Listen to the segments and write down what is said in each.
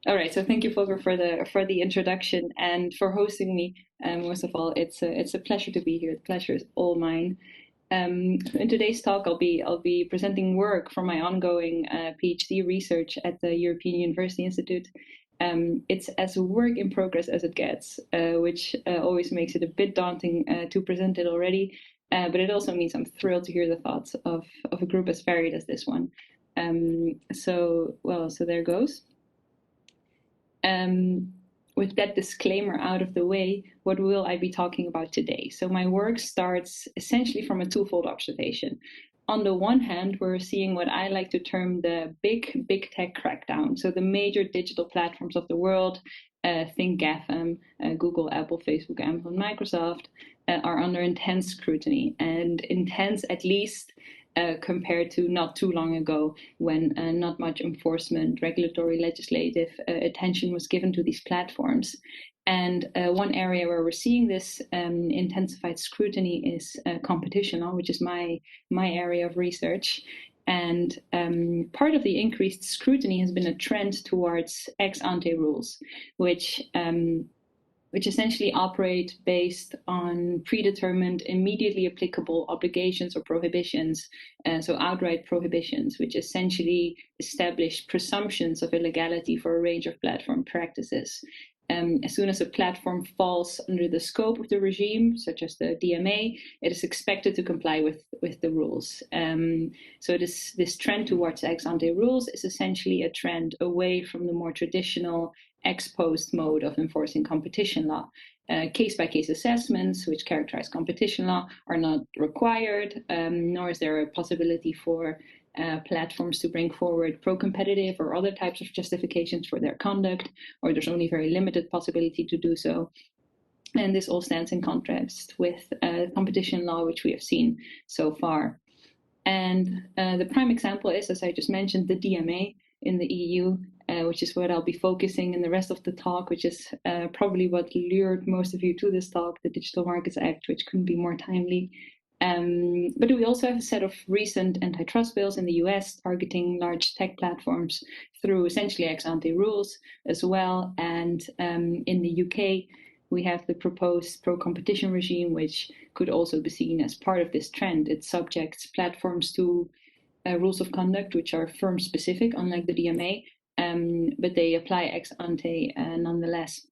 All right. So thank you, Volker, for the introduction and for hosting me. Most of all, it's a pleasure to be here. The pleasure is all mine. In today's talk, I'll be presenting work from my ongoing PhD research at the European University Institute. It's as a work in progress as it gets, which always makes it a bit daunting to present it already. But it also means I'm thrilled to hear the thoughts of a group as varied as this one. So there goes. Um, with that disclaimer out of the way, what will I be talking about today? So my work starts essentially from a twofold observation. On the one hand, we're seeing what I like to term the big tech crackdown. So the major digital platforms of the world, think GAFAM, Google, Apple, Facebook, Amazon, Microsoft, are under intense scrutiny, and intense at least compared to not too long ago when not much enforcement, regulatory, legislative attention was given to these platforms. And one area where we're seeing this intensified scrutiny is competition law, which is my area of research. And part of the increased scrutiny has been a trend towards ex ante rules, which essentially operate based on predetermined, immediately applicable obligations or prohibitions, so outright prohibitions, which essentially establish presumptions of illegality for a range of platform practices. As soon as a platform falls under the scope of the regime, such as the DMA, it is expected to comply with the rules. So this trend towards ex ante rules is essentially a trend away from the more traditional ex post mode of enforcing competition law. Case-by-case assessments, which characterize competition law, are not required, nor is there a possibility for platforms to bring forward pro-competitive or other types of justifications for their conduct, or there's only very limited possibility to do so. And this all stands in contrast with competition law, which we have seen so far. And the prime example is, as I just mentioned, the DMA in the EU, which is what I'll be focusing in the rest of the talk, which is probably what lured most of you to this talk, the Digital Markets Act, which couldn't be more timely. But we also have a set of recent antitrust bills in the US targeting large tech platforms through essentially ex ante rules as well. And in the UK, we have the proposed pro-competition regime, which could also be seen as part of this trend. It subjects platforms to rules of conduct, which are firm-specific, unlike the DMA, but they apply ex ante nonetheless.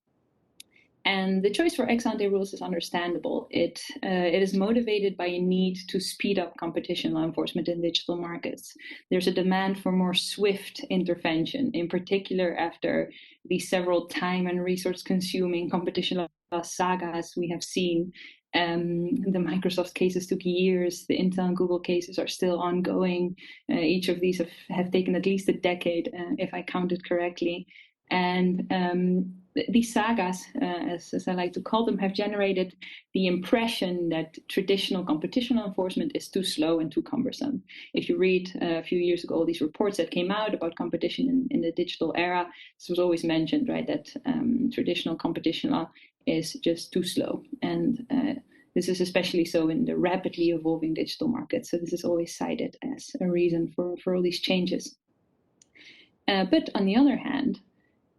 And the choice for ex ante rules is understandable. It is motivated by a need to speed up competition law enforcement in digital markets. There's a demand for more swift intervention, in particular after the several time and resource consuming competition law sagas we have seen. The Microsoft cases took years. The Intel and Google cases are still ongoing. Each of these have taken at least a decade, if I counted correctly. And these sagas, as I like to call them, have generated the impression that traditional competition enforcement is too slow and too cumbersome. If you read a few years ago, all these reports that came out about competition in the digital era, this was always mentioned, right, that traditional competition law is just too slow. And this is especially so in the rapidly evolving digital market. So this is always cited as a reason for all these changes. But on the other hand,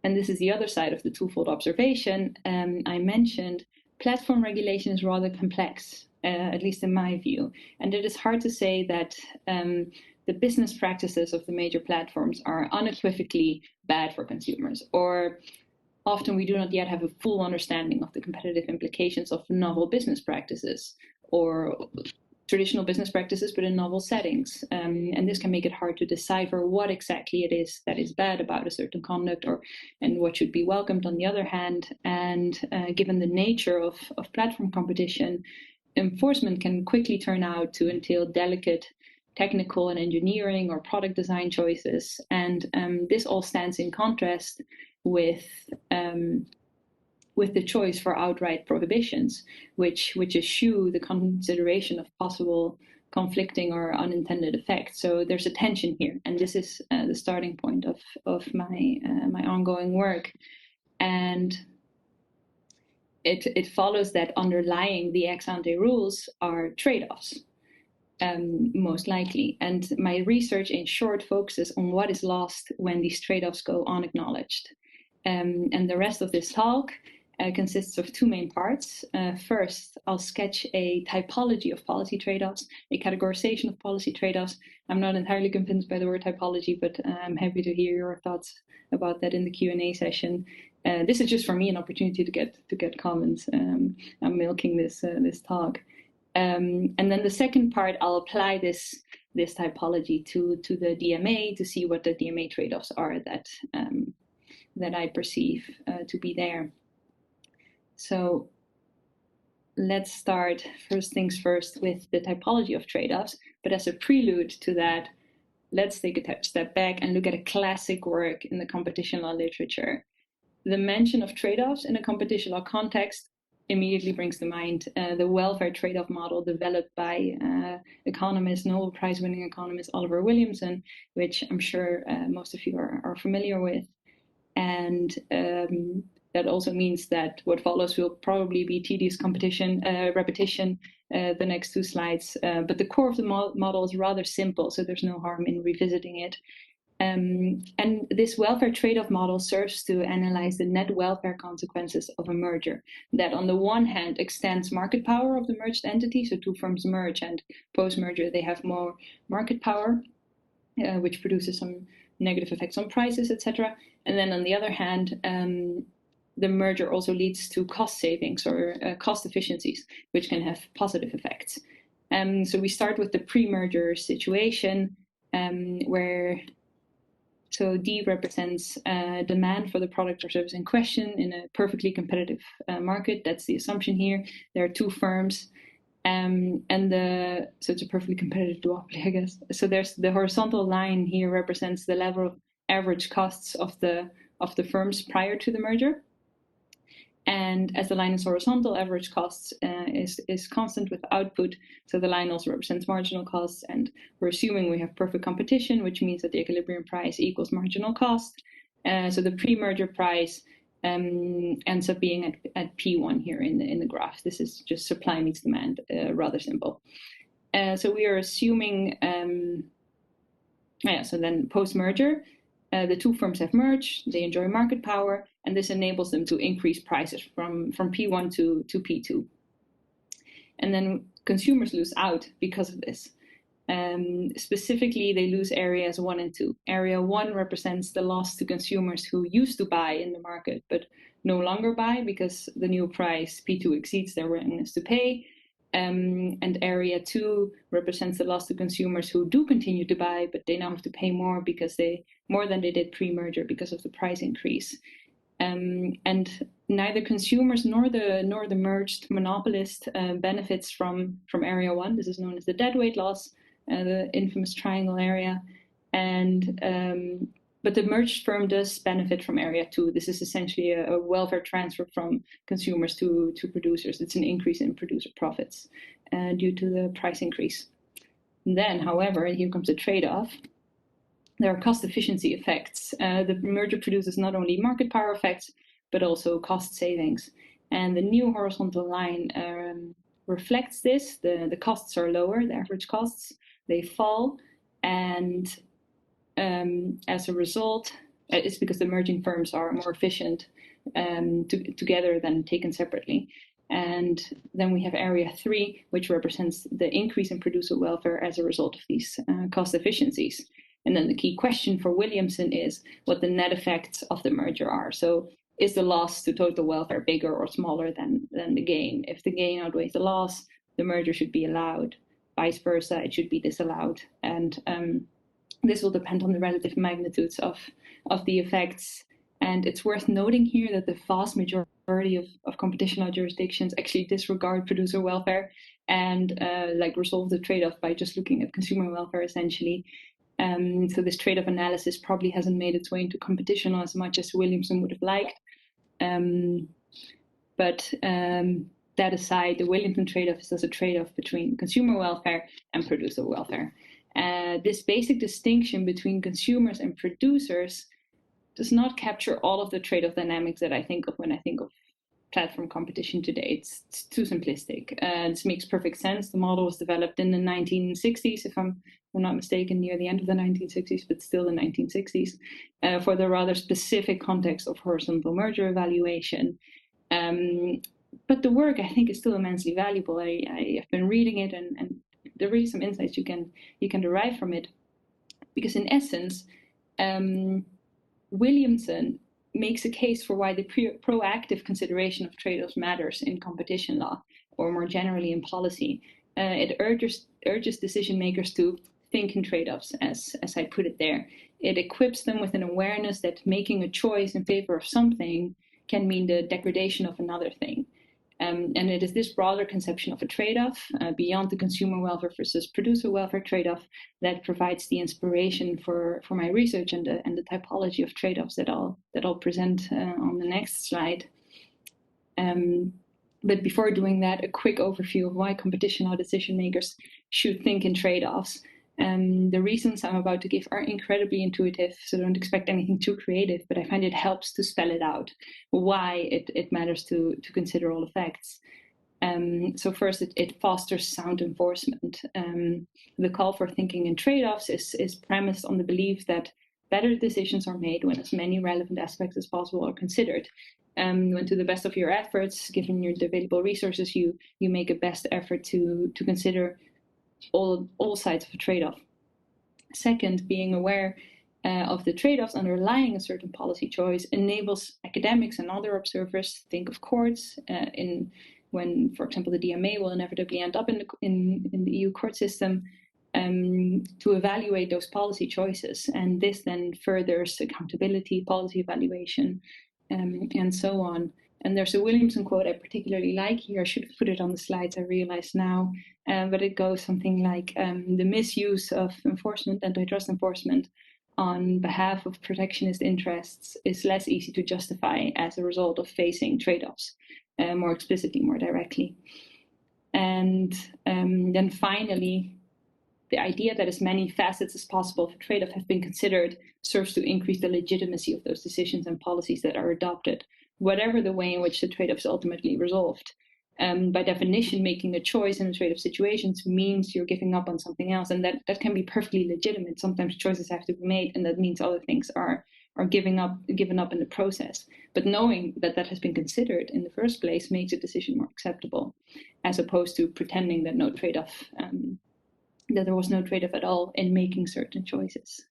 and this is the other side of the twofold observation, I mentioned platform regulation is rather complex, at least in my view. And it is hard to say that the business practices of the major platforms are unequivocally bad for consumers, or often we do not yet have a full understanding of the competitive implications of novel business practices or traditional business practices, but in novel settings. And this can make it hard to decipher what exactly it is that is bad about a certain conduct and what should be welcomed on the other hand. And given the nature of platform competition, enforcement can quickly turn out to entail delicate technical and engineering or product design choices. And this all stands in contrast with the choice for outright prohibitions, which eschew the consideration of possible conflicting or unintended effects. So there's a tension here, and this is the starting point of my ongoing work. And it follows that underlying the ex ante rules are trade-offs, most likely. And my research, in short, focuses on what is lost when these trade-offs go unacknowledged. And the rest of this talk consists of two main parts. First, I'll sketch a typology of policy trade-offs, a categorization of policy trade-offs. I'm not entirely convinced by the word typology, but I'm happy to hear your thoughts about that in the Q&A session. This is just for me an opportunity to get comments. I'm milking this talk. And then the second part, I'll apply this typology to the DMA to see what the DMA trade-offs are that I perceive to be there. So let's start first things first with the typology of trade-offs. But as a prelude to that, let's take a step back and look at a classic work in the competition law literature. The mention of trade-offs in a competition law context immediately brings to mind the welfare trade-off model developed by Nobel Prize-winning economist Oliver Williamson, which I'm sure most of you are familiar with. And that also means that what follows will probably be tedious repetition the next two slides. But the core of the model is rather simple, so there's no harm in revisiting it. And this welfare trade-off model serves to analyze the net welfare consequences of a merger that on the one hand extends market power of the merged entity. So two firms merge and post-merger they have more market power, which produces some negative effects on prices, etc. And then on the other hand, the merger also leads to cost savings or cost efficiencies, which can have positive effects. So we start with the pre-merger situation where D represents demand for the product or service in question in a perfectly competitive market. That's the assumption here. There are two firms. So it's a perfectly competitive duopoly, I guess. So there's the horizontal line here represents the level of average costs of the firms prior to the merger. And as the line is horizontal, average costs is constant with output. So the line also represents marginal costs. And we're assuming we have perfect competition, which means that the equilibrium price equals marginal cost. So the pre-merger price ends up being at P1 here in the graph. This is just supply meets demand, rather simple. So we are assuming, so then post-merger, the two firms have merged, they enjoy market power, and this enables them to increase prices from P1 to P2. And then consumers lose out because of this. Specifically, they lose areas 1 and 2. Area 1 represents the loss to consumers who used to buy in the market but no longer buy because the new price P2 exceeds their willingness to pay. And area 2 represents the loss to consumers who do continue to buy, but they now have to pay more than they did pre-merger because of the price increase. And neither consumers nor the merged monopolist benefits from area 1. This is known as the deadweight loss, the infamous triangle area. And but the merged firm does benefit from area 2. This is essentially a welfare transfer from consumers to producers. It's an increase in producer profits due to the price increase. And then, however, here comes the trade-off. There are cost efficiency effects. The merger produces not only market power effects, but also cost savings. And the new horizontal line reflects this. The costs are lower, the average costs, they fall. And as a result, it's because the merging firms are more efficient together than taken separately. And then we have area 3, which represents the increase in producer welfare as a result of these cost efficiencies. And then the key question for Williamson is what the net effects of the merger are. So is the loss to total welfare bigger or smaller than the gain? If the gain outweighs the loss, the merger should be allowed. Vice versa, it should be disallowed. And this will depend on the relative magnitudes of the effects. And it's worth noting here that the vast majority of competition law jurisdictions actually disregard producer welfare and resolve the trade-off by just looking at consumer welfare essentially. So this trade-off analysis probably hasn't made its way into competition law as much as Williamson would have liked. But that aside, the Williamson trade-off is a trade-off between consumer welfare and producer welfare. This basic distinction between consumers and producers does not capture all of the trade-off dynamics that I think of when I think of platform competition today. It's too simplistic. This makes perfect sense. The model was developed in the 1960s, if I'm I'm not mistaken, near the end of the 1960s, but still the 1960s, for the rather specific context of horizontal merger evaluation. But the work, I think, is still immensely valuable. I have been reading it, and there are really some insights you can derive from it. Because in essence, Williamson makes a case for why the proactive consideration of trade-offs matters in competition law, or more generally in policy. It urges decision makers to think in trade-offs, as I put it there. It equips them with an awareness that making a choice in favor of something can mean the degradation of another thing. And it is this broader conception of a trade-off, beyond the consumer welfare versus producer welfare trade-off, that provides the inspiration for my research and the typology of trade-offs that I'll present on the next slide. But before doing that, a quick overview of why competition law decision makers should think in trade-offs. The reasons I'm about to give are incredibly intuitive, so don't expect anything too creative, but I find it helps to spell it out, why it matters to consider all effects. So first, it fosters sound enforcement. The call for thinking in trade-offs is premised on the belief that better decisions are made when as many relevant aspects as possible are considered. When to the best of your efforts, given your available resources, you make a best effort to consider all sides of a trade-off. Second, being aware of the trade-offs underlying a certain policy choice enables academics and other observers, think of courts, when, for example, the DMA will inevitably end up in the EU court system, to evaluate those policy choices. And this then furthers accountability, policy evaluation, and so on. And there's a Williamson quote I particularly like here. I should have put it on the slides, I realize now. But it goes something like, the misuse of antitrust enforcement on behalf of protectionist interests is less easy to justify as a result of facing trade-offs more explicitly, more directly. And then finally, the idea that as many facets as possible for trade-off have been considered serves to increase the legitimacy of those decisions and policies that are adopted, whatever the way in which the trade-off is ultimately resolved. By definition, making a choice in a trade-off situations means you're giving up on something else, and that can be perfectly legitimate. Sometimes choices have to be made, and that means other things are given up in the process. But knowing that has been considered in the first place makes a decision more acceptable, as opposed to pretending that no trade-off, that there was no trade-off at all in making certain choices.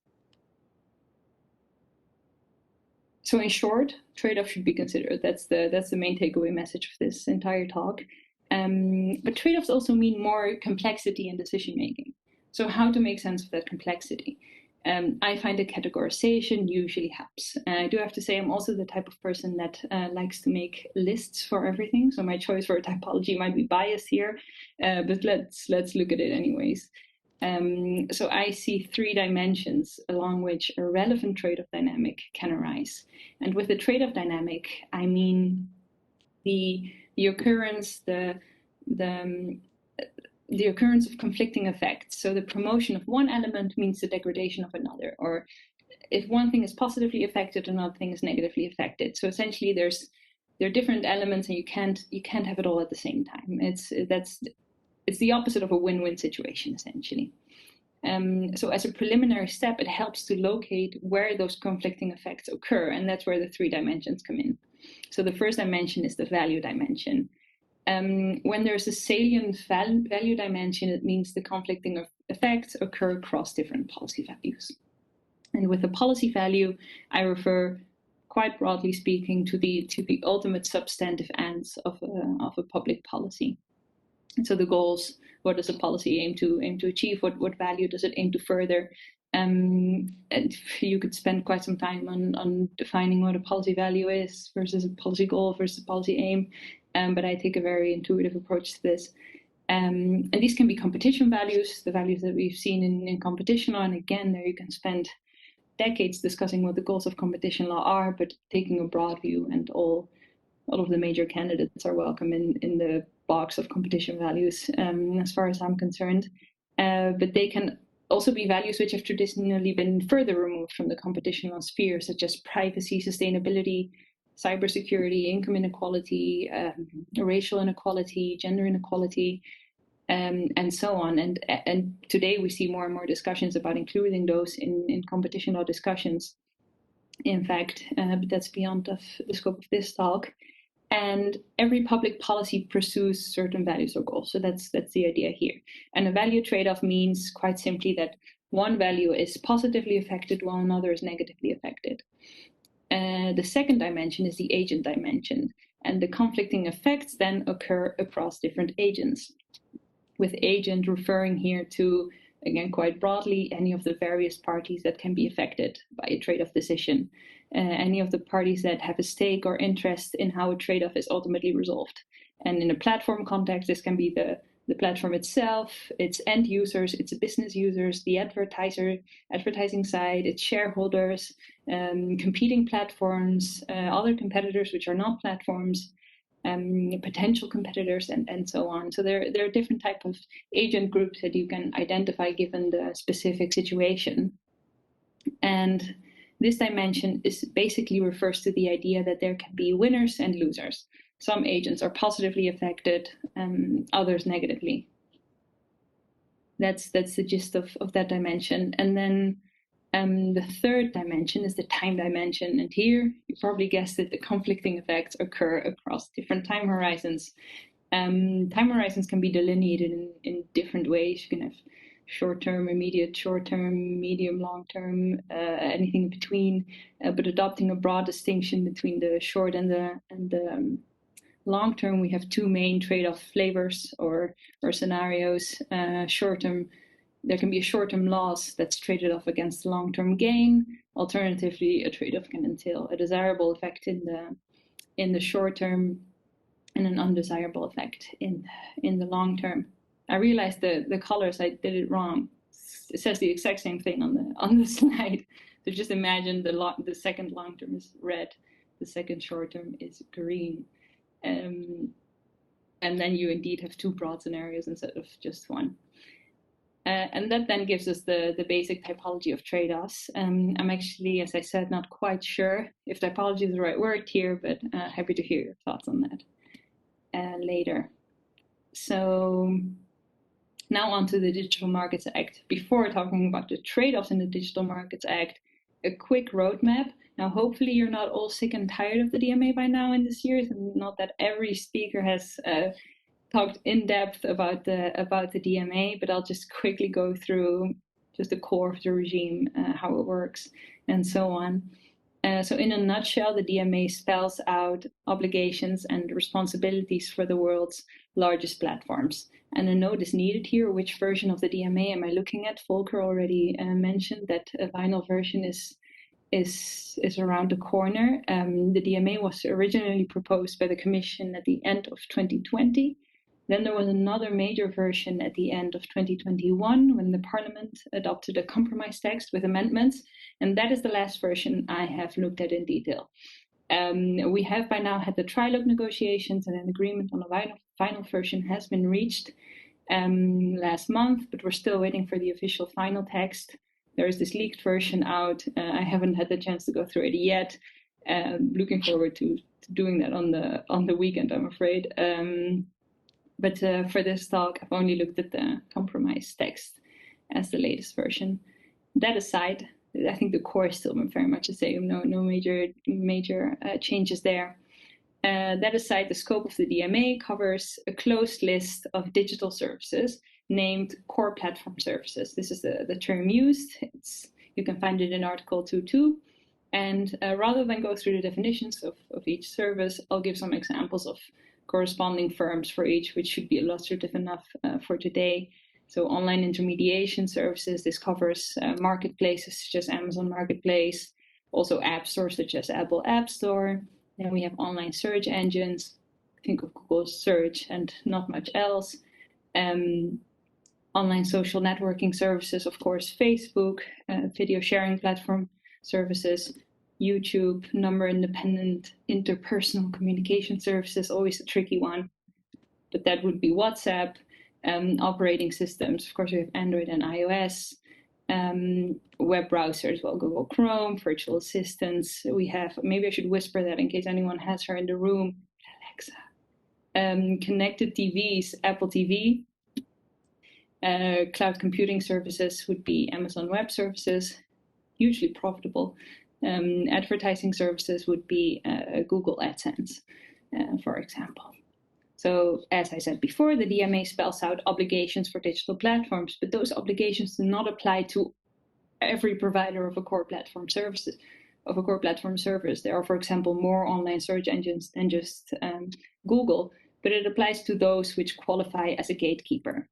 So in short, trade-off should be considered. That's the main takeaway message of this entire talk. But trade-offs also mean more complexity in decision-making. So how to make sense of that complexity? I find that categorization usually helps. I do have to say I'm also the type of person that likes to make lists for everything. So my choice for a typology might be biased here, but let's look at it anyways. So I see three dimensions along which a relevant trade-off dynamic can arise. And with the trade-off dynamic, I mean the occurrence, the occurrence of conflicting effects. So the promotion of one element means the degradation of another, or if one thing is positively affected, another thing is negatively affected. So essentially, there are different elements, and you can't have it all at the same time. It's the opposite of a win-win situation, essentially. So as a preliminary step, it helps to locate where those conflicting effects occur, and that's where the three dimensions come in. So the first dimension is the value dimension. When there's a salient value dimension, it means the conflicting effects occur across different policy values. And with the policy value, I refer, quite broadly speaking, to the ultimate substantive ends of a public policy. And so the goals, what does a policy aim to achieve? What value does it aim to further? And you could spend quite some time on defining what a policy value is versus a policy goal versus a policy aim. But I take a very intuitive approach to this. And these can be competition values, the values that we've seen in competition law. And again, there you can spend decades discussing what the goals of competition law are, but taking a broad view, and all of the major candidates are welcome in the box of competition values, as far as I'm concerned. But they can also be values which have traditionally been further removed from the competition law sphere, such as privacy, sustainability, cybersecurity, income inequality, racial inequality, gender inequality. and so on. And today we see more and more discussions about including those in competition law discussions. In fact, but that's beyond the scope of this talk. And every public policy pursues certain values or goals. So that's the idea here. And a value trade-off means quite simply that one value is positively affected while another is negatively affected. The second dimension is the agent dimension. And the conflicting effects then occur across different agents, with agent referring here to, again, quite broadly, any of the various parties that can be affected by a trade-off decision, any of the parties that have a stake or interest in how a trade-off is ultimately resolved. And in a platform context, this can be the platform itself, its end users, its business users, the advertising side, its shareholders, competing platforms, other competitors which are not platforms, potential competitors, and so on. So there are different types of agent groups that you can identify given the specific situation. And this dimension basically refers to the idea that there can be winners and losers. Some agents are positively affected, others negatively. That's the gist of that dimension. And then the third dimension is the time dimension. And here, you probably guessed it, the conflicting effects occur across different time horizons. Time horizons can be delineated in different ways. You can have short-term, immediate, short-term, medium, long-term, anything in between. But adopting a broad distinction between the short and the long-term, we have two main trade-off flavors or scenarios. Short-term, there can be a short-term loss that's traded off against a long-term gain. Alternatively, a trade-off can entail a desirable effect in the short term and an undesirable effect in the long term. I realized the colors, I did it wrong. It says the exact same thing on the slide. So just imagine the second long term is red, the second short term is green. And then you indeed have two broad scenarios instead of just one. And that then gives us the basic typology of trade-offs. I'm actually, as I said, not quite sure if typology is the right word here, but happy to hear your thoughts on that later. So now on to the Digital Markets Act. Before talking about the trade-offs in the Digital Markets Act, a quick roadmap. Now, hopefully you're not all sick and tired of the DMA by now in this series, and not that every speaker has talked in depth about the DMA, but I'll just quickly go through just the core of the regime, how it works, and so on. So in a nutshell, the DMA spells out obligations and responsibilities for the world's largest platforms. And a note is needed here. Which version of the DMA am I looking at? Volker already mentioned that a final version is around the corner. The DMA was originally proposed by the Commission at the end of 2020. Then there was another major version at the end of 2021 when the Parliament adopted a compromise text with amendments. And that is the last version I have looked at in detail. We have by now had the trilogue negotiations, and an agreement on the final version has been reached last month, but we're still waiting for the official final text. There is this leaked version out. I haven't had the chance to go through it yet. Looking forward to doing that on the weekend, I'm afraid. But for this talk, I've only looked at the compromise text as the latest version. That aside, I think the core is still very much the same. No major changes there. That aside, the scope of the DMA covers a closed list of digital services named core platform services. This is the term used. You can find it in Article 2.2. And rather than go through the definitions of each service, I'll give some examples of corresponding firms for each, which should be illustrative enough for today. So online intermediation services, this covers marketplaces such as Amazon Marketplace, also app stores such as Apple App Store. Then we have online search engines, think of Google Search and not much else. Online social networking services, of course, Facebook, video sharing platform services, YouTube, number-independent interpersonal communication services, always a tricky one, but that would be WhatsApp. Operating systems, of course, we have Android and iOS. Web browsers, well, Google Chrome, virtual assistants. We have, maybe I should whisper that in case anyone has her in the room, Alexa. Connected TVs, Apple TV. Cloud computing services would be Amazon Web Services, hugely profitable. Advertising services would be Google AdSense, for example. So as I said before, the DMA spells out obligations for digital platforms, but those obligations do not apply to every provider of a core platform service. There are, for example, more online search engines than just Google, but it applies to those which qualify as a gatekeeper.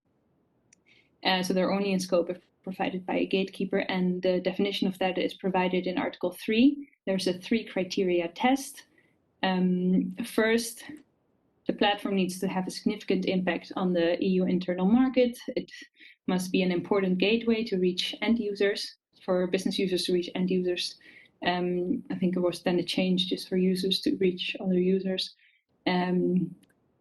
So they're only in scope if provided by a gatekeeper, and the definition of that is provided in Article 3. There's a 3 criteria test. First, the platform needs to have a significant impact on the EU internal market. It must be an important gateway to reach end users, for business users to reach end users. I think there was then a change just for users to reach other users. And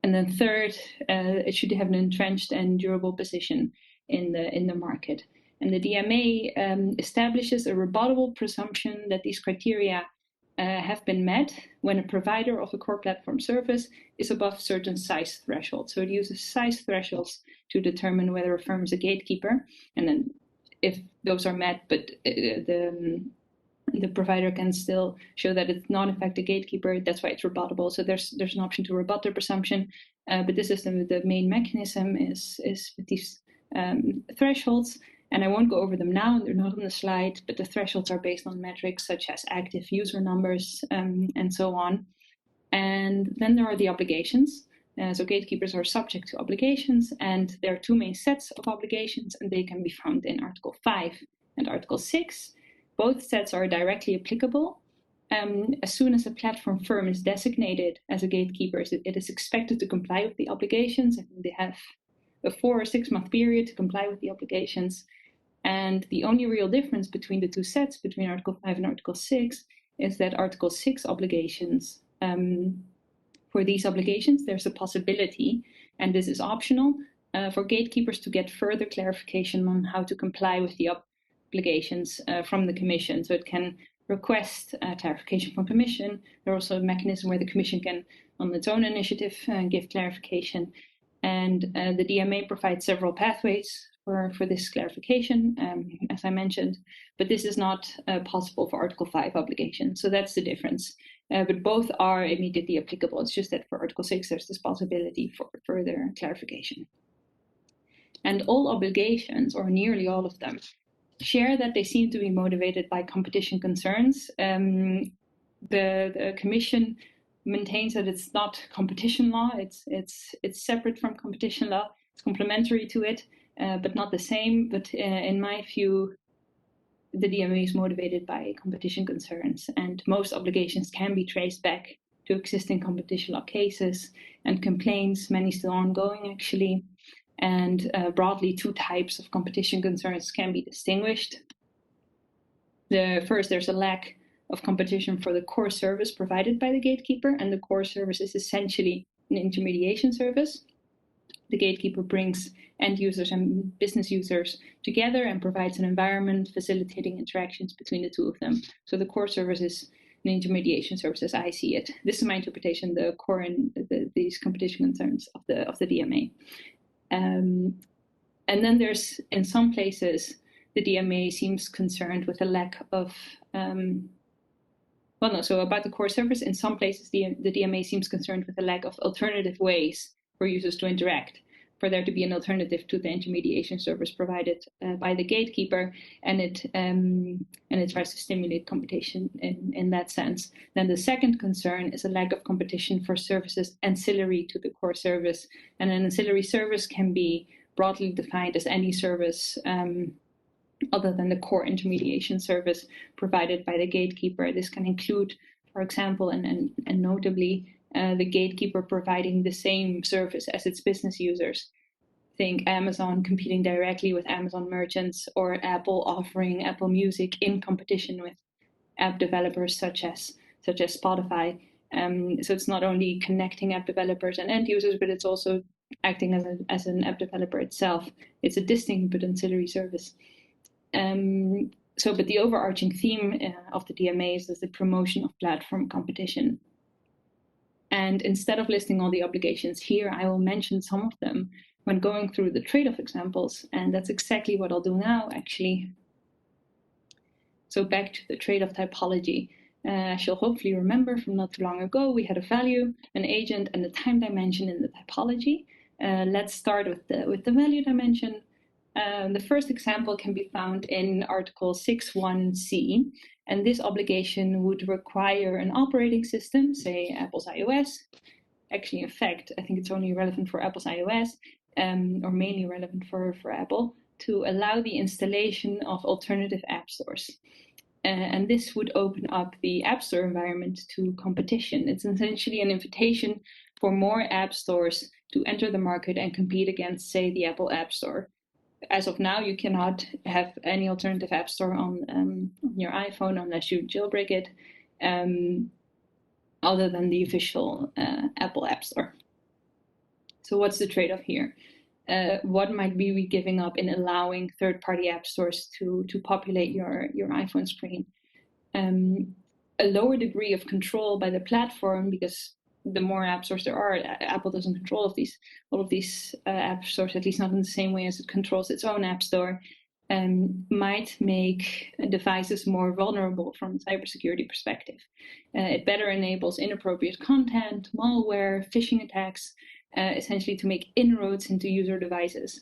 then third, it should have an entrenched and durable position in the market. And the DMA establishes a rebuttable presumption that these criteria have been met when a provider of a core platform service is above certain size thresholds. So it uses size thresholds to determine whether a firm is a gatekeeper. And then if those are met, but the provider can still show that it's not in fact a gatekeeper, that's why it's rebuttable. So there's an option to rebut the presumption, but this is the main mechanism is with these thresholds. And I won't go over them now, they're not on the slide, but the thresholds are based on metrics such as active user numbers and so on. And then there are the obligations. So gatekeepers are subject to obligations, and there are 2 main sets of obligations, and they can be found in Article 5 and Article 6. Both sets are directly applicable. As soon as a platform firm is designated as a gatekeeper, it is expected to comply with the obligations. I think they have a 4 or 6 month period to comply with the obligations. And the only real difference between the 2 sets, between Article 5 and Article 6, is that Article 6 obligations, for these obligations, there's a possibility, and this is optional, for gatekeepers to get further clarification on how to comply with the obligations from the Commission. So it can request clarification from Commission. There's also a mechanism where the Commission can, on its own initiative, give clarification. And the DMA provides several pathways for this clarification, as I mentioned, but this is not possible for Article 5 obligations. So that's the difference. But both are immediately applicable. It's just that for Article 6, there's this possibility for further clarification. And all obligations, or nearly all of them, share that they seem to be motivated by competition concerns. The Commission maintains that it's not competition law. It's separate from competition law. It's complementary to it, but not the same. But in my view, the DMA is motivated by competition concerns, and most obligations can be traced back to existing competition law cases and complaints, many still ongoing actually. And broadly, 2 types of competition concerns can be distinguished. First, there's a lack of competition for the core service provided by the gatekeeper, and the core service is essentially an intermediation service. The gatekeeper brings end users and business users together and provides an environment facilitating interactions between the 2 of them. So the core service is an intermediation service as I see it. This is my interpretation, the core and these competition concerns of the DMA. And then there's, in some places, the DMA seems concerned with a lack of, so about the core service, in some places the DMA seems concerned with a lack of alternative ways for users to interact, for there to be an alternative to the intermediation service provided by the gatekeeper, and it tries to stimulate competition in that sense. Then the second concern is a lack of competition for services ancillary to the core service, and an ancillary service can be broadly defined as any service other than the core intermediation service provided by the gatekeeper. This can include, for example, and notably, the gatekeeper providing the same service as its business users. Think Amazon competing directly with Amazon merchants, or Apple offering Apple Music in competition with app developers such as Spotify. So it's not only connecting app developers and end users, but it's also acting as an app developer itself. It's a distinct but ancillary service. But the overarching theme of the DMA is the promotion of platform competition. And instead of listing all the obligations here, I will mention some of them when going through the trade-off examples, and that's exactly what I'll do now, actually. So back to the trade-off typology. As you'll hopefully remember from not too long ago, we had a value, an agent, and a time dimension in the typology. Let's start with the value dimension. The first example can be found in Article 6.1c, and this obligation would require an operating system, say Apple's iOS. Actually, in fact, I think it's only relevant for Apple's iOS, or mainly relevant for Apple, to allow the installation of alternative app stores. And this would open up the App Store environment to competition. It's essentially an invitation for more app stores to enter the market and compete against, say, the Apple App Store. As of now, you cannot have any alternative app store on your iPhone unless you jailbreak it, other than the official Apple App Store. So what's the trade-off here? What might we be giving up in allowing third-party app stores to populate your iPhone screen? A lower degree of control by the platform, because the more app stores there are, Apple doesn't control all of these app stores, at least not in the same way as it controls its own app store, might make devices more vulnerable from a cybersecurity perspective. It better enables inappropriate content, malware, phishing attacks, essentially to make inroads into user devices.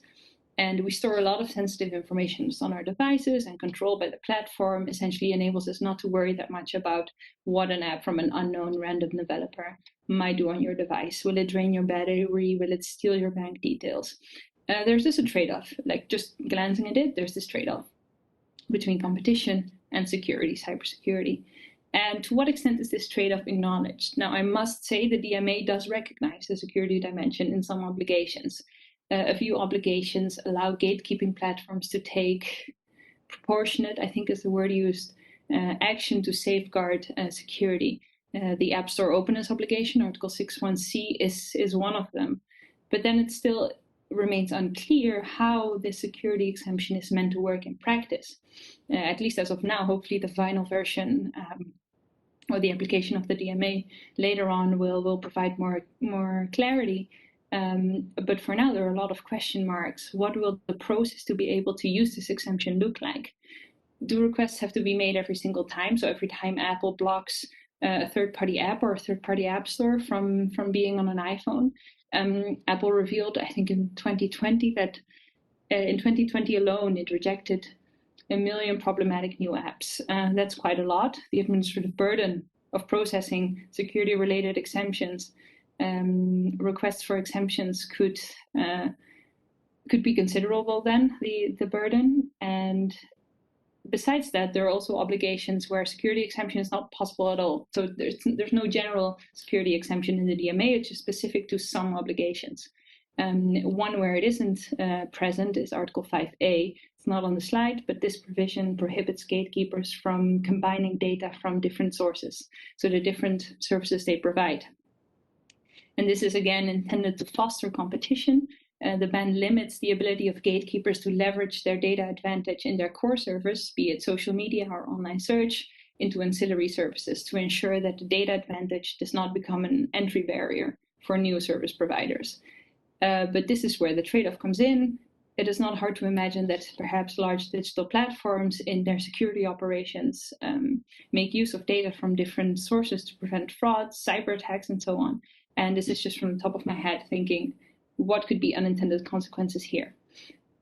And we store a lot of sensitive information on our devices, and control by the platform essentially enables us not to worry that much about what an app from an unknown random developer might do on your device. Will it drain your battery? Will it steal your bank details? There's just a trade-off. Like, just glancing at it, there's this trade-off between competition and security, cybersecurity. And to what extent is this trade-off acknowledged? Now, I must say the DMA does recognize the security dimension in some obligations. A few obligations allow gatekeeping platforms to take proportionate, I think is the word used, action to safeguard security. The App Store openness obligation, Article 6.1c, is one of them. But then it still remains unclear how the security exemption is meant to work in practice. At least as of now, hopefully the final version or the application of the DMA later on will provide more clarity. But for now, there are a lot of question marks. What will the process to be able to use this exemption look like? Do requests have to be made every single time? So every time Apple blocks a third-party app or a third-party app store from being on an iPhone? Apple revealed, I think in 2020, that in 2020 alone, it rejected 1 million problematic new apps. That's quite a lot. The administrative burden of processing security-related exemptions, requests for exemptions could be considerable then, the burden. And besides that, there are also obligations where security exemption is not possible at all. So there's no general security exemption in the DMA, it's just specific to some obligations. One where it isn't present is Article 5a. It's not on the slide, but this provision prohibits gatekeepers from combining data from different sources, so the different services they provide. And this is again intended to foster competition. The ban limits the ability of gatekeepers to leverage their data advantage in their core service, be it social media or online search, into ancillary services to ensure that the data advantage does not become an entry barrier for new service providers. But this is where the trade-off comes in. It is not hard to imagine that perhaps large digital platforms in their security operations make use of data from different sources to prevent frauds, cyber attacks, and so on. And this is just from the top of my head thinking, what could be unintended consequences here?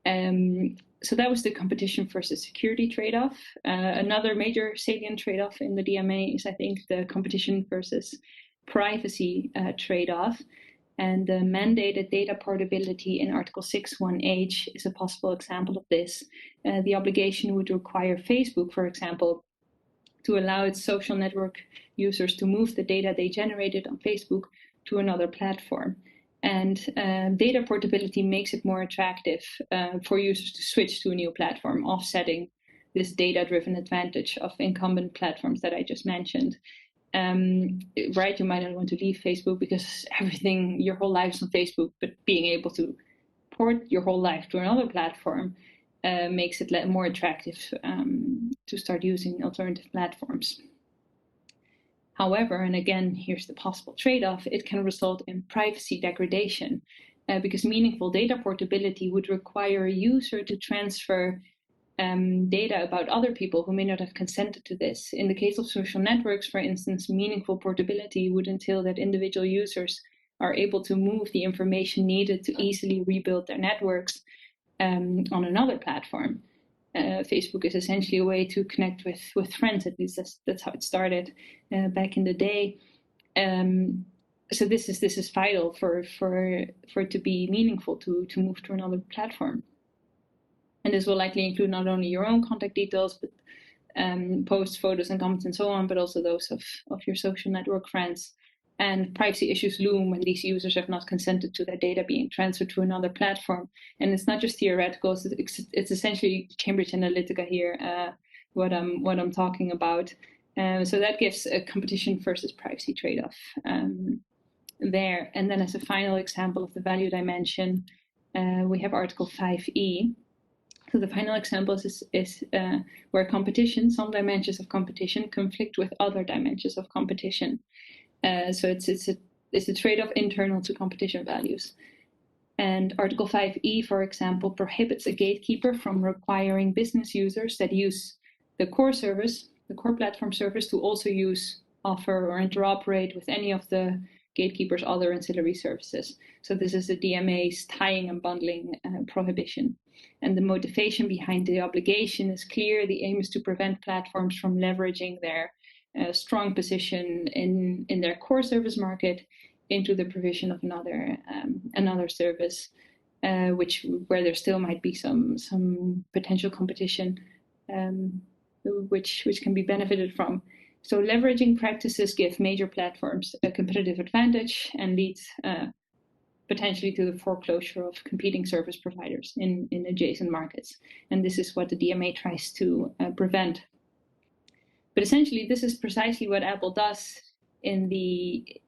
So that was the competition versus security trade-off. Another major salient trade-off in the DMA is, I think, the competition versus privacy trade-off. And the mandated data portability in Article 6.1h is a possible example of this. The obligation would require Facebook, for example, to allow its social network users to move the data they generated on Facebook to another platform. And data portability makes it more attractive for users to switch to a new platform, offsetting this data-driven advantage of incumbent platforms that I just mentioned. Right, you might not want to leave Facebook because your whole life's on Facebook, but being able to port your whole life to another platform makes it more attractive to start using alternative platforms. However, and again, here's the possible trade-off, it can result in privacy degradation. because meaningful data portability would require a user to transfer data about other people who may not have consented to this. In the case of social networks, for instance, meaningful portability would entail that individual users are able to move the information needed to easily rebuild their networks on another platform. Facebook is essentially a way to connect with friends. At least that's how it started back in the day. So this is vital for it to be meaningful to move to another platform. And this will likely include not only your own contact details, but posts, photos, and comments, and so on, but also those of your social network friends. And privacy issues loom when these users have not consented to their data being transferred to another platform. And it's not just theoretical; it's essentially Cambridge Analytica here. What I'm talking about. So that gives a competition versus privacy trade-off there. And then as a final example of the value dimension, we have Article 5E. So the final example is where competition, some dimensions of competition, conflict with other dimensions of competition. So it's a trade-off internal to competition values. And Article 5E, for example, prohibits a gatekeeper from requiring business users that use the core service, the core platform service, to also use, offer, or interoperate with any of the gatekeeper's other ancillary services. So this is the DMA's tying and bundling prohibition. And the motivation behind the obligation is clear. The aim is to prevent platforms from leveraging their strong position in their core service market into the provision of another service, where there still might be some potential competition, which can be benefited from. So leveraging practices give major platforms a competitive advantage and leads potentially to the foreclosure of competing service providers in adjacent markets. And this is what the DMA tries to prevent. But essentially, this is precisely what Apple does in the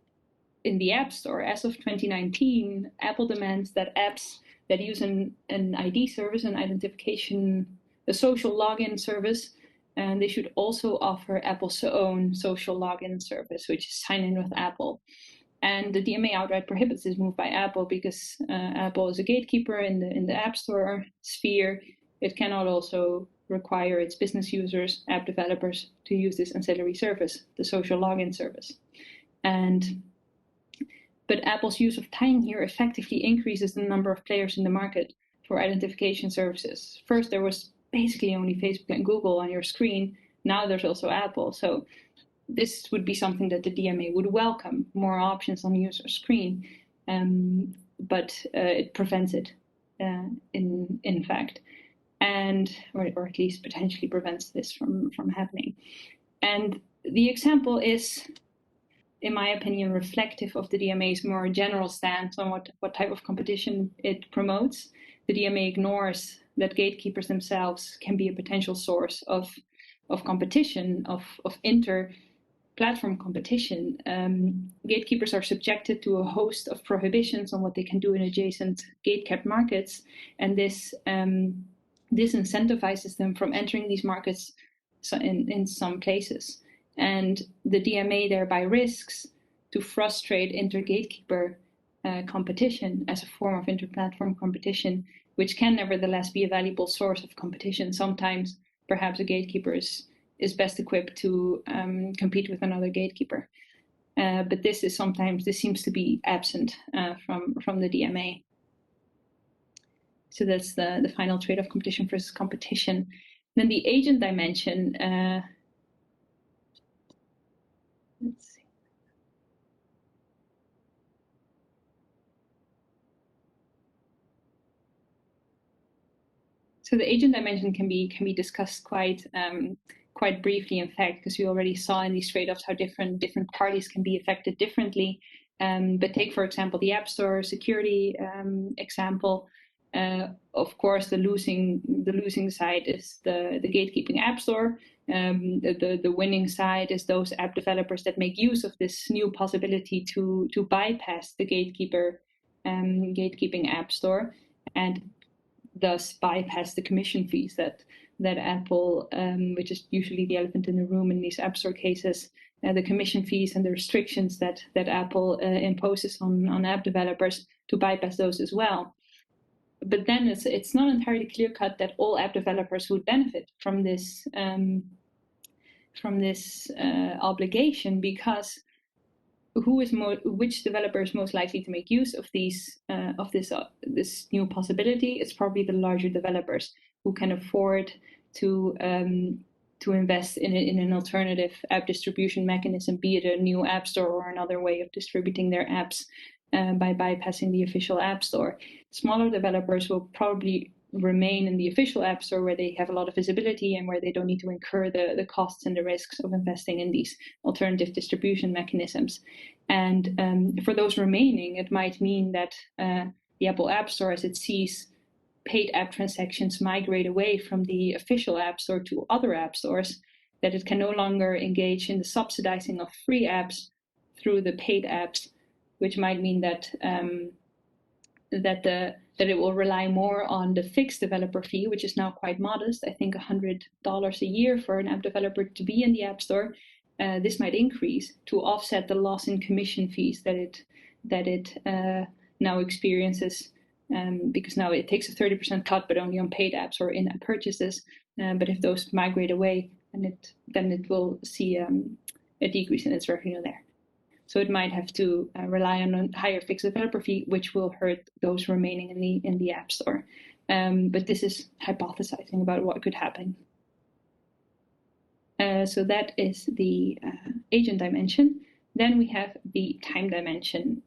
App Store. As of 2019, Apple demands that apps that use an ID service, an identification, a social login service, and they should also offer Apple's own social login service, which is sign in with Apple. And the DMA outright prohibits this move by Apple because Apple is a gatekeeper in the App Store sphere. It cannot also require its business users, app developers, to use this ancillary service, the social login service. But Apple's use of tying here effectively increases the number of players in the market for identification services. First, there was basically only Facebook and Google on your screen. Now there's also Apple. So this would be something that the DMA would welcome, more options on the user screen, but it prevents it in fact, or at least potentially prevents this from happening. And the example is, in my opinion, reflective of the DMA's more general stance on what type of competition it promotes. The DMA ignores that gatekeepers themselves can be a potential source of competition, of inter-platform competition. Gatekeepers are subjected to a host of prohibitions on what they can do in adjacent gate-kept markets, and this incentivizes them from entering these markets in some places. And the DMA thereby risks to frustrate inter-gatekeeper competition as a form of inter-platform competition, which can nevertheless be a valuable source of competition. Sometimes, perhaps a gatekeeper is best equipped to compete with another gatekeeper. But this seems to be absent from the DMA. So that's the final trade-off: competition versus competition. Then the agent dimension. Let's see. So the agent dimension can be discussed quite briefly, in fact, because we already saw in these trade-offs how different parties can be affected differently. But take, for example, the App Store security example. Of course, the losing side is the gatekeeping App Store. The winning side is those app developers that make use of this new possibility to bypass the gatekeeping App Store and thus bypass the commission fees that that Apple, which is usually the elephant in the room in these App Store cases, the commission fees and the restrictions that Apple imposes on app developers, to bypass those as well. But then it's not entirely clear cut that all app developers would benefit from this obligation, because which developer is most likely to make use of this new possibility? It's probably the larger developers who can afford to invest in an alternative app distribution mechanism, be it a new app store or another way of distributing their apps by bypassing the official app store. Smaller developers will probably remain in the official app store, where they have a lot of visibility and where they don't need to incur the costs and the risks of investing in these alternative distribution mechanisms. And for those remaining, it might mean that the Apple App Store, as it sees paid app transactions migrate away from the official app store to other app stores, that it can no longer engage in the subsidizing of free apps through the paid apps, which might mean that that it will rely more on the fixed developer fee, which is now quite modest. I think $100 a year for an app developer to be in the App Store. This might increase to offset the loss in commission fees that it now experiences, because now it takes a 30% cut, but only on paid apps or in-app purchases. But if those migrate away, then it will see a decrease in its revenue there. So it might have to rely on a higher fixed developer fee, which will hurt those remaining in the App Store. But this is hypothesizing about what could happen. So that is the agent dimension. Then we have the time dimension.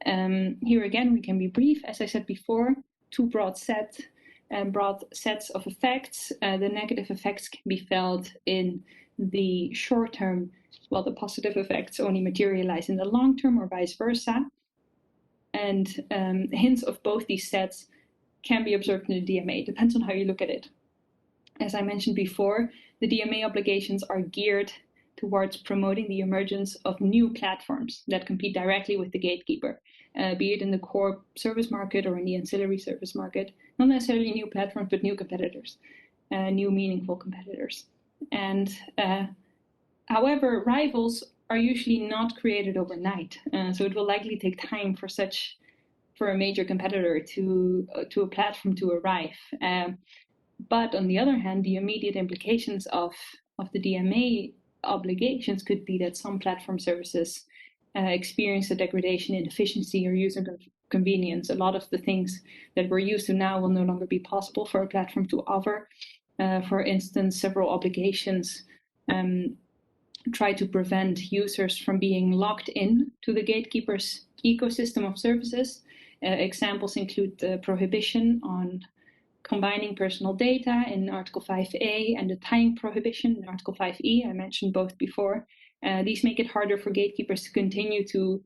Here again, we can be brief. As I said before, two broad sets of effects. The negative effects can be felt in the short term, while the positive effects only materialize in the long term, or vice versa. And hints of both these sets can be observed in the DMA. It depends on how you look at it. As I mentioned before, the DMA obligations are geared towards promoting the emergence of new platforms that compete directly with the gatekeeper, be it in the core service market or in the ancillary service market. Not necessarily new platforms, but new competitors, new meaningful competitors. And however, rivals are usually not created overnight, so it will likely take time for a major competitor to a platform to arrive. But on the other hand, the immediate implications of the DMA obligations could be that some platform services experience a degradation in efficiency or user convenience. A lot of the things that we're used to now will no longer be possible for a platform to offer. For instance, several obligations try to prevent users from being locked in to the gatekeeper's ecosystem of services. Examples include the prohibition on combining personal data in Article 5A and the tying prohibition in Article 5E. I mentioned both before. These make it harder for gatekeepers to continue to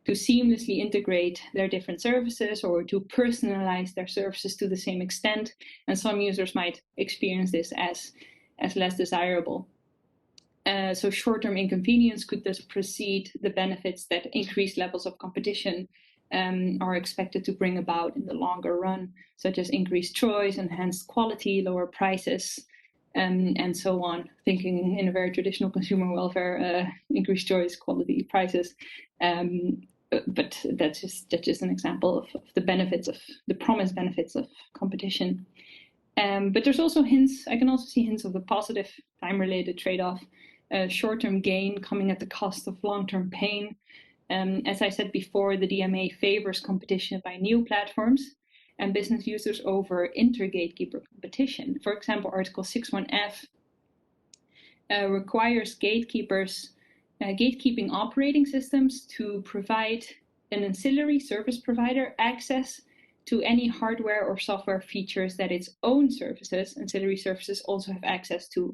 seamlessly integrate their different services or to personalize their services to the same extent. And some users might experience this as less desirable. So short-term inconvenience could thus precede the benefits that increased levels of competition are expected to bring about in the longer run, such as increased choice, enhanced quality, lower prices, and so on. Thinking in a very traditional consumer welfare, increased choice, quality, prices. But that's just an example of the benefits of the promised benefits of competition. But there's also hints. I can also see hints of the positive time-related trade-off, short-term gain coming at the cost of long-term pain. As I said before, the DMA favors competition by new platforms and business users over inter-gatekeeper competition. For example, Article 6.1f requires gatekeeping operating systems to provide an ancillary service provider access to any hardware or software features that its own services, ancillary services, also have access to.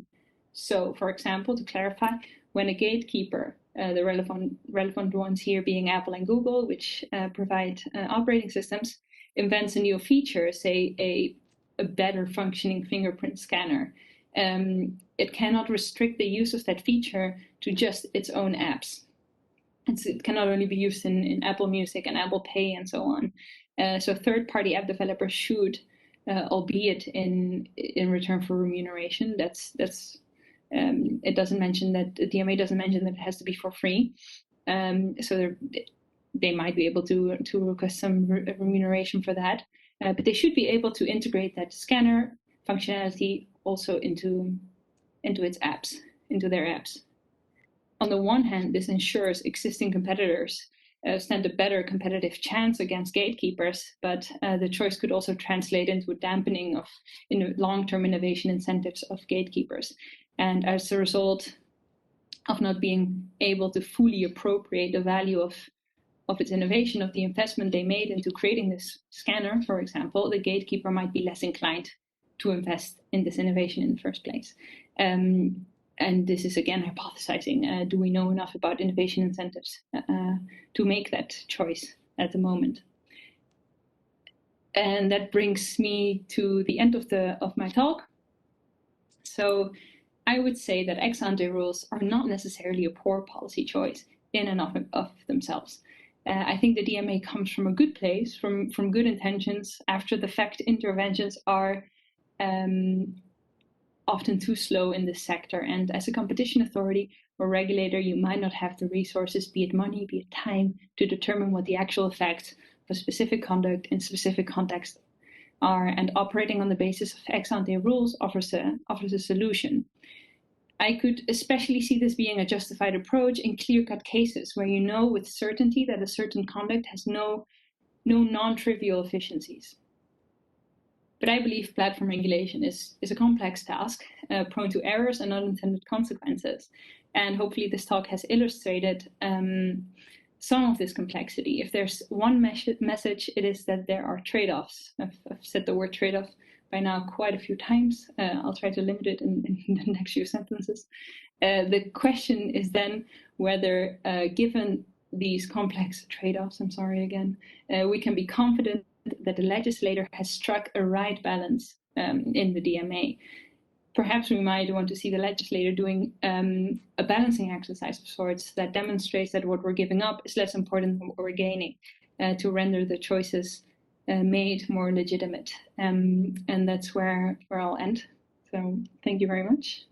So, for example, to clarify, when a gatekeeper, the relevant ones here being Apple and Google, which provide operating systems, invents a new feature, say a better functioning fingerprint scanner, it cannot restrict the use of that feature to just its own apps. It cannot only be used in Apple Music and Apple Pay and so on. So third-party app developers should albeit in return for remuneration. It doesn't mention that the DMA doesn't mention that it has to be for free. So they might be able to request some remuneration for that, but they should be able to integrate that scanner functionality also into its apps, into their apps. On the one hand, this ensures existing competitors stand a better competitive chance against gatekeepers, but the choice could also translate into a dampening of long-term innovation incentives of gatekeepers. And as a result of not being able to fully appropriate the value of its innovation, of the investment they made into creating this scanner, for example, the gatekeeper might be less inclined to invest in this innovation in the first place. And this is, again, hypothesizing. Do we know enough about innovation incentives to make that choice at the moment? And that brings me to the end of my talk. So I would say that ex-ante rules are not necessarily a poor policy choice in and of themselves. I think the DMA comes from a good place, from good intentions. After the fact interventions are often too slow in this sector. And as a competition authority or regulator, you might not have the resources, be it money, be it time, to determine what the actual effects of a specific conduct in specific context are. And operating on the basis of ex-ante rules offers a solution. I could especially see this being a justified approach in clear-cut cases where you know with certainty that a certain conduct has no non-trivial efficiencies. But I believe platform regulation is a complex task, prone to errors and unintended consequences. And hopefully this talk has illustrated some of this complexity. If there's one message, it is that there are trade-offs. I've said the word trade-off by now quite a few times. I'll try to limit it in the next few sentences. The question is then whether, given these complex trade-offs, we can be confident that the legislator has struck a right balance in the DMA. Perhaps we might want to see the legislator doing a balancing exercise of sorts that demonstrates that what we're giving up is less important than what we're gaining, to render the choices made more legitimate. And that's where I'll end. So thank you very much.